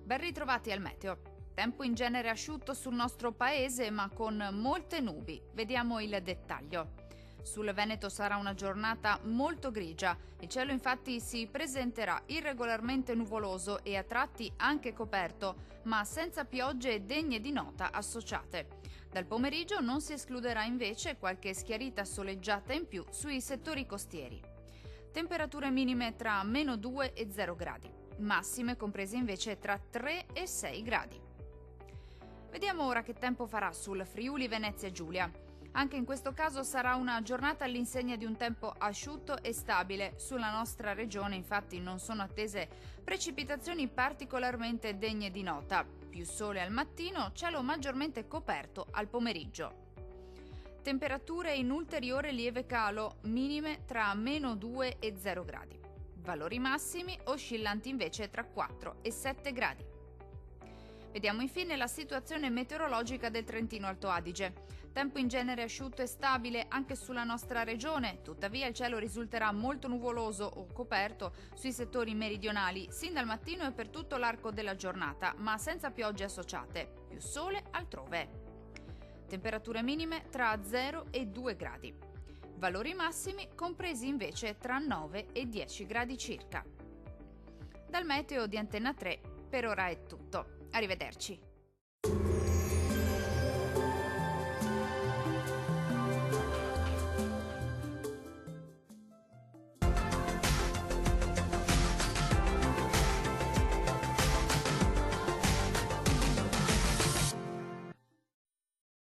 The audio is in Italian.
Ben ritrovati al meteo. Tempo in genere asciutto sul nostro paese, ma con molte nubi. Vediamo il dettaglio. Sul Veneto sarà una giornata molto grigia. Il cielo infatti si presenterà irregolarmente nuvoloso e a tratti anche coperto, ma senza piogge degne di nota associate. Dal pomeriggio non si escluderà invece qualche schiarita soleggiata in più sui settori costieri. Temperature minime tra -2 e 0 gradi. Massime comprese invece tra 3 e 6 gradi. Vediamo ora che tempo farà sul Friuli Venezia Giulia. Anche in questo caso sarà una giornata all'insegna di un tempo asciutto e stabile. Sulla nostra regione infatti non sono attese precipitazioni particolarmente degne di nota. Più sole al mattino, cielo maggiormente coperto al pomeriggio. Temperature in ulteriore lieve calo, minime tra -2 e 0 gradi. Valori massimi oscillanti invece tra 4 e 7 gradi. Vediamo infine la situazione meteorologica del Trentino Alto Adige. Tempo in genere asciutto e stabile anche sulla nostra regione, tuttavia il cielo risulterà molto nuvoloso o coperto sui settori meridionali sin dal mattino e per tutto l'arco della giornata, ma senza piogge associate, più sole altrove. Temperature minime tra 0 e 2 gradi. Valori massimi compresi invece tra 9 e 10 gradi circa. Dal meteo di Antenna 3 per ora è tutto. Arrivederci.